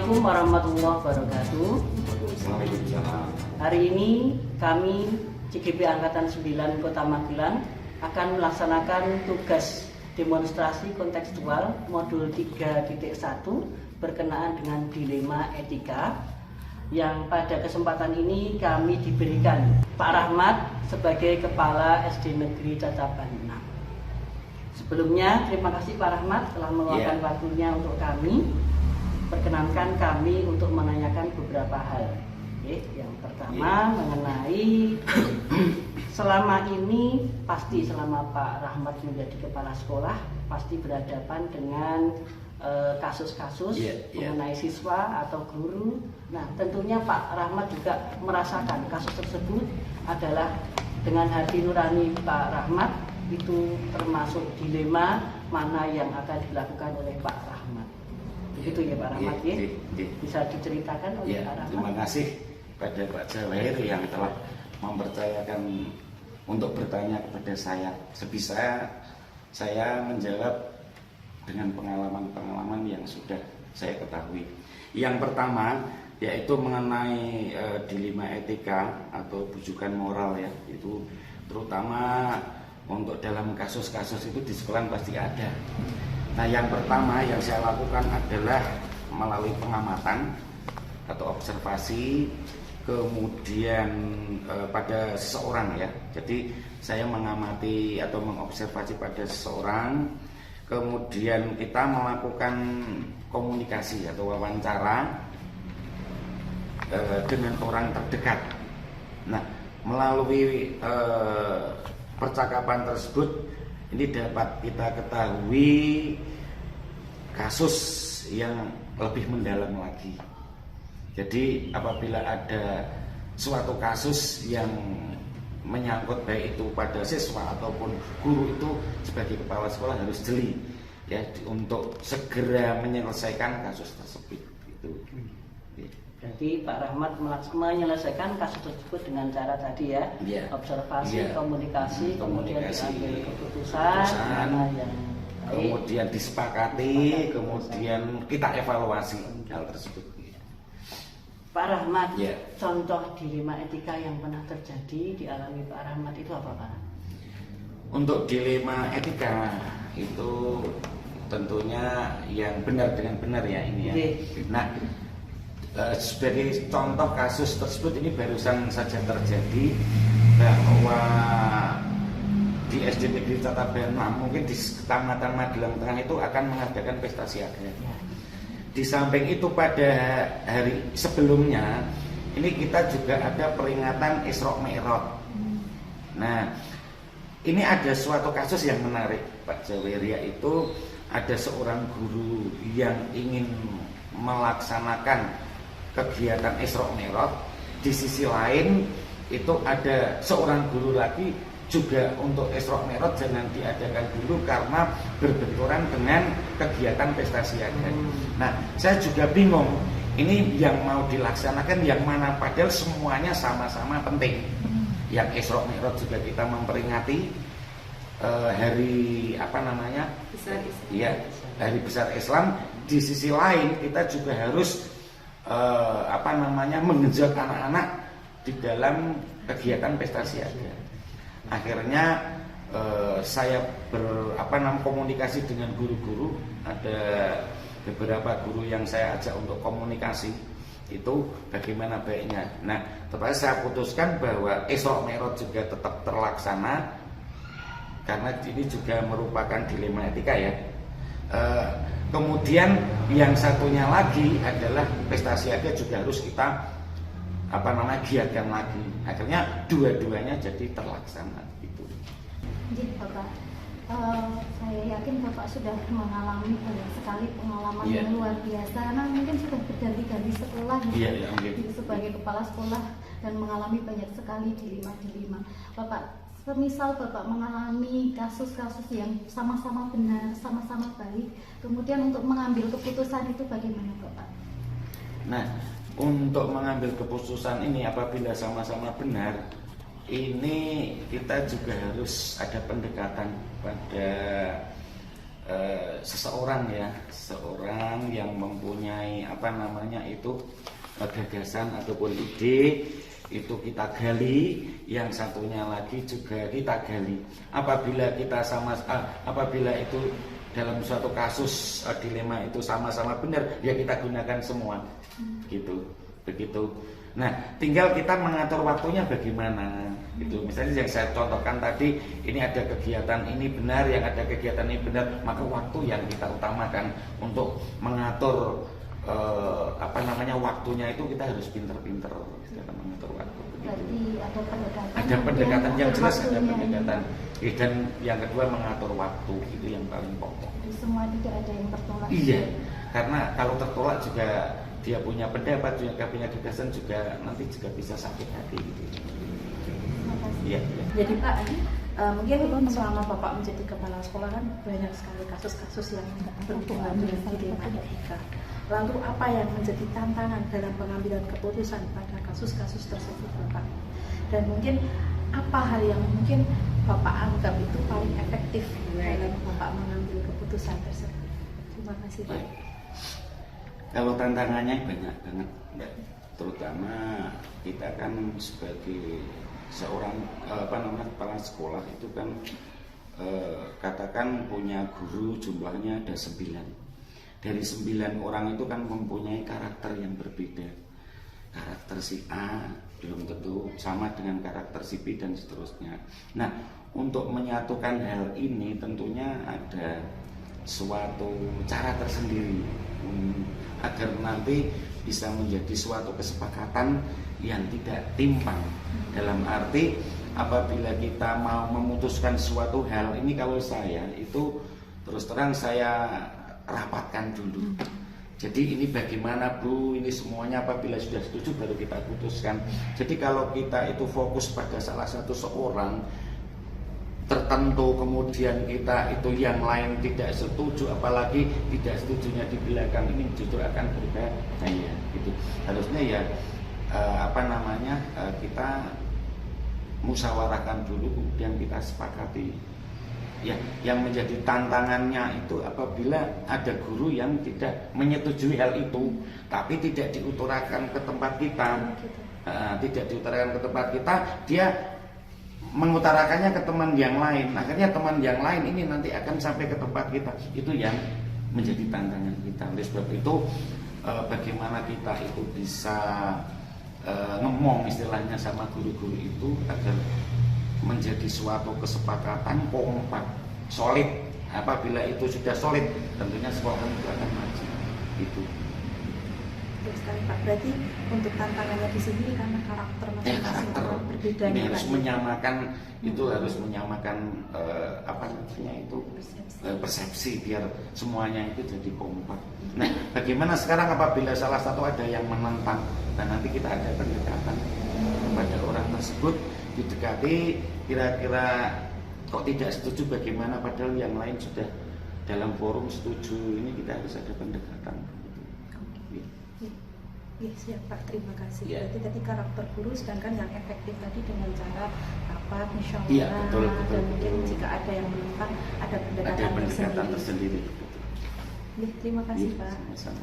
Assalamualaikum warahmatullahi wabarakatuh. Waalaikumsalam. Hari ini kami CGP Angkatan 9 Kota Magelang akan melaksanakan tugas demonstrasi kontekstual modul 3.1 berkenaan dengan dilema etika, yang pada kesempatan ini kami diberikan Pak Rahmat sebagai Kepala SD Negeri Cacaban 6. Sebelumnya terima kasih Pak Rahmat telah meluangkan waktunya untuk kami. Perkenankan kami untuk menanyakan beberapa hal. Yang pertama mengenai selama ini pasti selama Pak Rahmat menjadi kepala sekolah pasti berhadapan dengan kasus-kasus mengenai siswa atau guru. Nah, tentunya Pak Rahmat juga merasakan kasus tersebut adalah dengan hati nurani Pak Rahmat itu termasuk dilema mana yang akan dilakukan oleh Pak Rahmat. Begitu ya Pak Rahmat ya? Bisa diceritakan oleh Pak Rahmat? Terima kasih pada Pak Jawair yang telah mempercayakan untuk bertanya kepada saya. Sebisa saya menjawab dengan pengalaman-pengalaman yang sudah saya ketahui. Yang pertama yaitu mengenai dilema etika atau bujukan moral ya, itu terutama untuk dalam kasus-kasus itu di sekolah pasti ada. Nah, yang pertama yang saya lakukan adalah melalui pengamatan atau observasi, kemudian pada seseorang ya. Jadi saya mengamati atau mengobservasi pada seseorang, kemudian kita melakukan komunikasi atau wawancara dengan orang terdekat. Nah, melalui percakapan tersebut ini dapat kita ketahui kasus yang lebih mendalam lagi. Jadi apabila ada suatu kasus yang menyangkut baik itu pada siswa ataupun guru, itu sebagai kepala sekolah harus jeli ya untuk segera menyelesaikan kasus tersebut. Itu. Jadi Pak Rahmat menyelesaikan kasus tersebut dengan cara tadi ya, observasi, komunikasi, kemudian diambil keputusan mana yang baik, kemudian disepakati, kemudian kita evaluasi hal tersebut. Pak Rahmat, contoh dilema etika yang pernah terjadi dialami Pak Rahmat itu apa Pak? Untuk dilema etika itu tentunya yang benar dengan benar ya ini ya. Nah, sebagai contoh kasus tersebut ini barusan saja terjadi bahwa di SD Negeri Cacaban 6 mungkin di Kecamatan Magelang Tengah itu akan mengadakan pesta siaga. Di samping itu pada hari sebelumnya ini kita juga ada peringatan Isra Mi'raj. Nah, ini ada suatu kasus yang menarik Pak Jawair, yaitu ada seorang guru yang ingin melaksanakan kegiatan Isra Mi'raj. Di sisi lain itu ada seorang guru lagi juga untuk Isra Mi'raj jangan diadakan dulu karena berbenturan dengan kegiatan pesta siaga. Nah, saya juga bingung ini yang mau dilaksanakan yang mana, padahal semuanya sama-sama penting. Yang Isra Mi'raj juga kita memperingati hari besar Islam. Ya, hari besar Islam. Di sisi lain kita juga harus mengejut anak-anak di dalam kegiatan pesta siaga. Akhirnya saya komunikasi dengan guru-guru. Ada beberapa guru yang saya ajak untuk komunikasi itu bagaimana baiknya. Nah, tetapi saya putuskan bahwa Isra Mi'raj juga tetap terlaksana karena ini juga merupakan dilema etika ya. Kemudian yang satunya lagi adalah pesta siaga juga harus kita giatkan lagi. Akhirnya dua-duanya jadi terlaksana itu. Jadi Bapak, saya yakin Bapak sudah mengalami banyak sekali pengalaman yang luar biasa. Nah, mungkin sudah berganti-ganti sekolah sebagai kepala sekolah dan mengalami banyak sekali dilema-dilema. Bapak, semisal Bapak mengalami kasus-kasus yang sama-sama benar, sama-sama baik, kemudian untuk mengambil keputusan itu bagaimana Bapak? Nah, untuk mengambil keputusan ini apabila sama-sama benar, ini kita juga harus ada pendekatan pada seseorang yang mempunyai gagasan ataupun ide itu kita gali, yang satunya lagi juga kita gali. Apabila itu dalam suatu kasus dilema itu sama-sama benar, ya kita gunakan semua, gitu, begitu. Nah, tinggal kita mengatur waktunya bagaimana, gitu. Misalnya yang saya contohkan tadi, ini ada kegiatan ini benar, yang ada kegiatan ini benar, maka waktu yang kita utamakan untuk mengatur waktunya itu kita harus pinter-pinter dalam mengatur waktu. Berarti ada pendekatan yang jelas, ada pendekatan. Dan yang kedua mengatur waktu, itu yang paling pokok. Jadi semua tidak ada yang tertolak. Iya, karena kalau tertolak juga dia punya pendapat, juga punya gagasan, juga nanti juga bisa sakit hati gitu. Iya. Jadi Pak, mungkin selama Bapak menjadi kepala sekolah kan banyak sekali kasus-kasus yang berhubungan dengan dilema etika. Lalu apa yang menjadi tantangan dalam pengambilan keputusan pada kasus-kasus tersebut Bapak? Dan mungkin apa hal yang mungkin Bapak anggap itu paling efektif dalam Bapak mengambil keputusan tersebut? Terima kasih Pak. Kalau tantangannya banyak banget, Mbak. Terutama kita kan sebagai seorang kepala sekolah itu kan katakan punya guru jumlahnya ada 9. Dari 9 orang itu kan mempunyai karakter yang berbeda. Karakter si A belum tentu sama dengan karakter si B dan seterusnya. Nah, untuk menyatukan hal ini tentunya ada suatu cara tersendiri agar nanti bisa menjadi suatu kesepakatan yang tidak timpang. Dalam arti apabila kita mau memutuskan suatu hal ini, kalau saya itu terus terang saya rapatkan dulu. Jadi ini bagaimana Bu, ini semuanya apabila sudah setuju baru kita putuskan. Jadi kalau kita itu fokus pada salah satu seorang tertentu, kemudian kita itu yang lain tidak setuju, apalagi tidak setujunya di belakang, ini justru akan berbahaya gitu. Harusnya kita musyawarahkan dulu, kemudian kita sepakati. Ya, yang menjadi tantangannya itu apabila ada guru yang tidak menyetujui hal itu, tapi tidak diutarakan ke tempat kita, dia mengutarakannya ke teman yang lain. Akhirnya teman yang lain ini nanti akan sampai ke tempat kita. Itu yang menjadi tantangan kita. Oleh sebab itu, bagaimana kita itu bisa ngomong istilahnya sama guru-guru itu agar menjadi suatu kesepakatan kompak, solid. Apabila itu sudah solid, tentunya sekolah itu akan maju. Itu. Betul sekali Pak. Berarti untuk tantangannya di sini karena karakter masing-masing orang berbeda. Ini harus menyamakan, itu harus menyamakan persepsi biar semuanya itu jadi kompak. Nah, bagaimana sekarang apabila salah satu ada yang menentang, dan nanti kita ada pendekatan kepada orang tersebut, didekati, kira-kira kok tidak setuju bagaimana, padahal yang lain sudah dalam forum setuju. Ini kita harus ada pendekatan. Ya, siap Pak, terima kasih. Ya. Berarti tadi karakter guru, sedangkan yang efektif tadi dengan cara rapat, musyawarah, ya, betul. Dan mungkin jika ada yang menentang, ada pendekatan tersendiri. Ya, terima kasih Pak.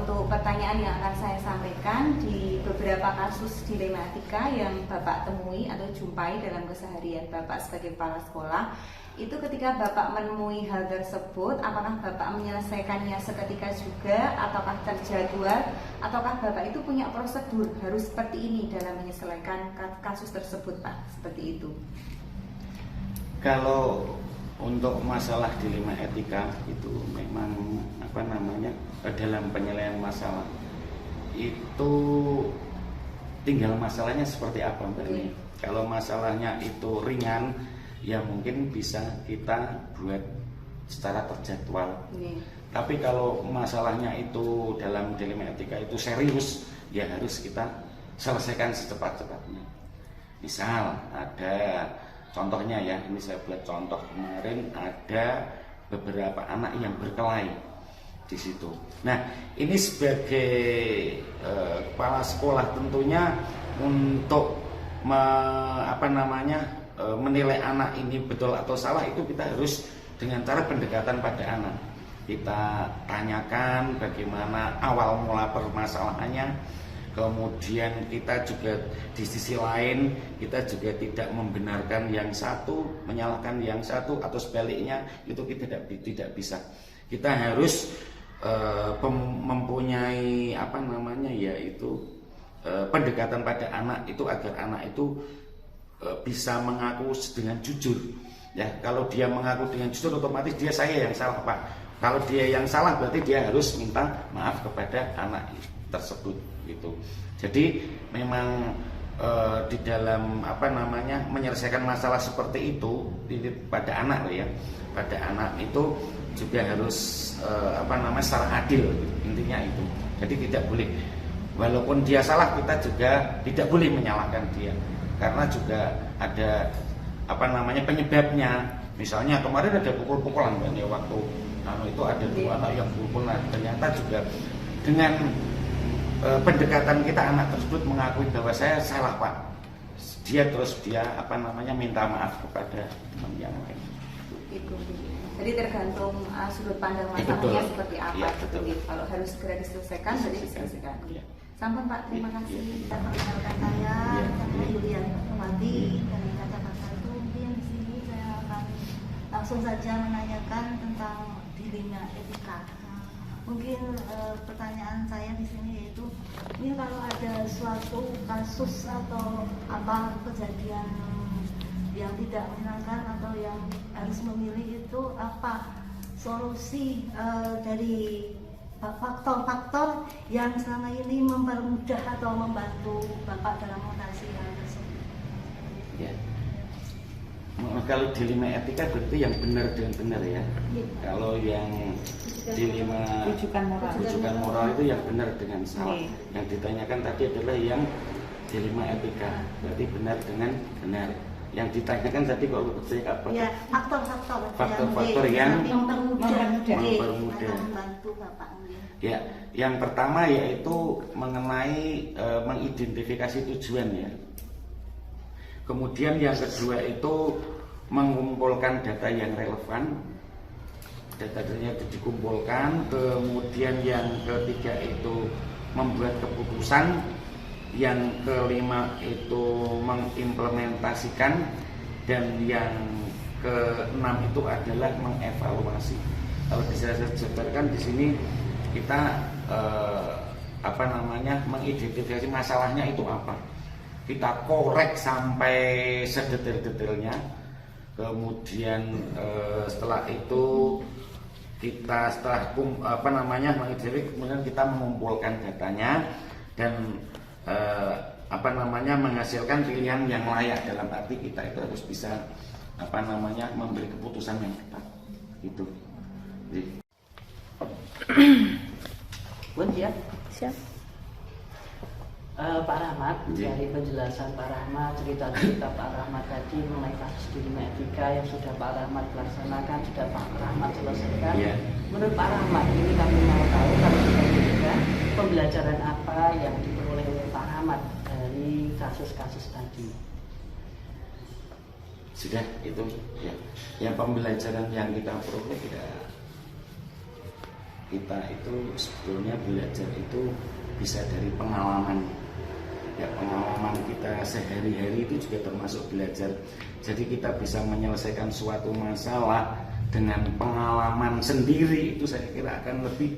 Untuk pertanyaan yang akan saya sampaikan, di beberapa kasus dilema etika yang Bapak temui atau jumpai dalam keseharian Bapak sebagai kepala sekolah, itu ketika Bapak menemui hal tersebut, apakah Bapak menyelesaikannya seketika juga, ataukah terjadwal, ataukah Bapak itu punya prosedur harus seperti ini dalam menyelesaikan kasus tersebut Pak, seperti itu? Kalau untuk masalah dilema etika itu memang dalam penyelesaian masalah itu tinggal masalahnya seperti apa Mbak Eni. Kalau masalahnya itu ringan, ya mungkin bisa kita buat secara terjadwal. Tapi kalau masalahnya itu dalam dilema etika itu serius, ya harus kita selesaikan secepat-cepatnya. Misal ada contohnya ya, ini saya buat contoh kemarin, ada beberapa anak yang berkelahi di situ. Nah, ini sebagai kepala sekolah tentunya untuk menilai anak ini betul atau salah, itu kita harus dengan cara pendekatan pada anak. kita tanyakan bagaimana awal mula permasalahannya. Kemudian kita juga di sisi lain kita juga tidak membenarkan yang satu, menyalahkan yang satu, atau sebaliknya itu kita tidak bisa. Kita harus mempunyai yaitu pendekatan pada anak itu agar anak itu bisa mengaku dengan jujur. Ya, kalau dia mengaku dengan jujur otomatis dia saya yang salah, Pak. Kalau dia yang salah berarti dia harus minta maaf kepada anak tersebut gitu. Jadi memang di dalam menyelesaikan masalah seperti itu pada anak ya, pada anak itu juga harus secara adil gitu. Intinya itu. Jadi tidak boleh, walaupun dia salah kita juga tidak boleh menyalahkan dia, karena juga ada penyebabnya. Misalnya kemarin ada pukul-pukulan kan ya, waktu itu ada 2 anak yang pukul. Nah, ternyata juga dengan pendekatan kita anak tersebut mengakui bahwa saya salah, Pak. Dia minta maaf kepada teman yang lain. Itu. Jadi tergantung sudut pandang masalahnya seperti apa. Ya, betul. Kalau harus segera diselesaikan, jadi diselesaikan. Ya. Sampun Pak, terima kasih. Kita perkenalkan saya, saya Yulian Mati dari kacamata itu. Mungkin di sini saya akan langsung saja menanyakan tentang dilema etika. Mungkin pertanyaan saya di sini yaitu, ini kalau ada suatu kasus atau kejadian yang tidak menyenangkan atau yang harus memilih, itu apa solusi dari faktor-faktor yang selama ini mempermudah atau membantu Bapak dalam mengatasi hal tersebut? Ya. Kalau dilema etika berarti yang benar dan benar ya. Kalau yang dilema rujukan moral itu yang benar dengan salah. Yang ditanyakan tadi adalah yang dilema etika, berarti benar dengan benar. Yang ditanyakan tadi kalau saya apa? Ya, faktor-faktor yang mempermudah. membantu Bapak. Ya, yang pertama yaitu mengenai mengidentifikasi tujuan ya. Kemudian yang kedua itu mengumpulkan data yang relevan. Data-datanya itu dikumpulkan. Kemudian yang ketiga itu membuat keputusan. Yang kelima itu mengimplementasikan. Dan yang keenam itu adalah mengevaluasi. Kalau bisa saya jabarkan di sini kita mengidentifikasi masalahnya itu apa. Kita korek sampai sedetail-detailnya. Kemudian setelah itu kita mengidentifikasi, kemudian kita mengumpulkan datanya dan menghasilkan pilihan yang layak. Dalam arti kita itu harus bisa memberi keputusan yang tepat. Itu. Bun, siap? Siap. Pak Rahmat, dari penjelasan Pak Rahmat, cerita-cerita Pak Rahmat tadi mengenai kasus dilema etika yang sudah Pak Rahmat laksanakan, sudah Pak Rahmat selesaikan. Yeah. Menurut Pak Rahmat, ini kami mau tahu kalau sudah juga pembelajaran apa yang diperoleh oleh Pak Rahmat dari kasus-kasus tadi. Sudah itu ya. Yang pembelajaran yang kita peroleh kita itu sebetulnya belajar itu bisa dari pengalaman. Ya, pengalaman kita sehari-hari itu juga termasuk belajar. Jadi kita bisa menyelesaikan suatu masalah dengan pengalaman sendiri, itu saya kira akan lebih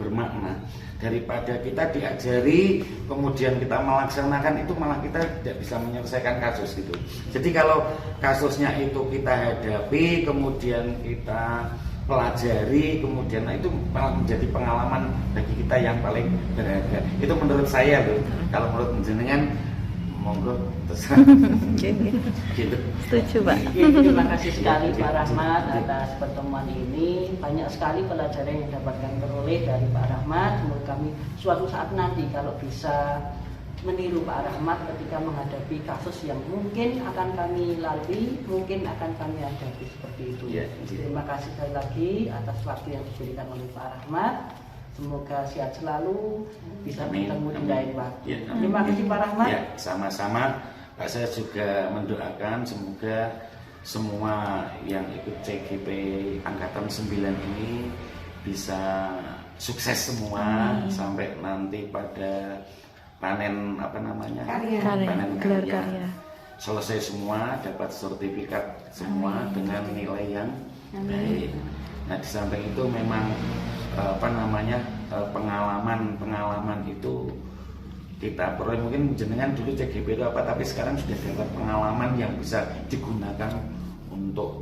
bermakna daripada kita diajari kemudian kita melaksanakan, itu malah kita tidak bisa menyelesaikan kasus gitu. Jadi kalau kasusnya itu kita hadapi kemudian kita pelajari, kemudian itu malah menjadi pengalaman bagi kita yang paling berharga. Itu menurut saya loh. Kalau menurut jenengan monggo terserah. Gitu. Setuju, Pak. Terima kasih sekali Pak Rahmat atas pertemuan ini. Banyak sekali pelajaran yang dapatkan peroleh dari Pak Rahmat. Semoga kami suatu saat nanti kalau bisa meniru Pak Rahmat ketika menghadapi kasus yang mungkin akan kami lalui, mungkin akan kami hadapi seperti itu. Ya, terima kasih sekali lagi atas waktu yang diberikan oleh Pak Rahmat. Semoga sehat selalu, bisa bertemu di lain waktu. Ya, terima kasih Pak Rahmat. Ya, sama-sama. Saya juga mendoakan semoga semua yang ikut CGP Angkatan 9 ini bisa sukses semua sampai nanti pada panen panen karya selesai semua, dapat sertifikat semua dengan nilai yang baik. Nah, di samping itu memang pengalaman itu kita perlu, mungkin jenengan dulu CGP itu apa, tapi sekarang sudah dapat pengalaman yang bisa digunakan untuk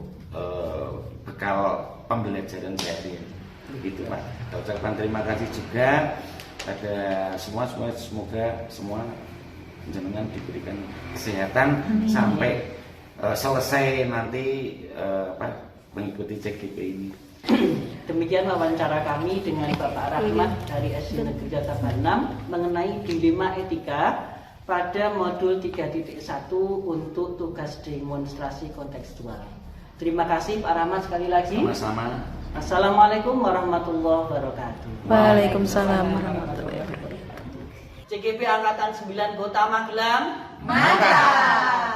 bekal pembelajaran sehari-hari. Begitu Pak. Ucapkan terima kasih juga pada semoga semua jenengan diberikan kesehatan sampai selesai nanti mengikuti CGP ini. Demikian wawancara kami dengan Bapak Rahmat dari SD Negeri Jataban 6 mengenai dilema etika pada modul 3.1 untuk tugas demonstrasi kontekstual. Terima kasih Pak Rahmat sekali lagi. Sama-sama. Assalamualaikum warahmatullahi wabarakatuh. Waalaikumsalam warahmatullahi wabarakatuh. CGP Angkatan 9 Kota Magelang. Mantap.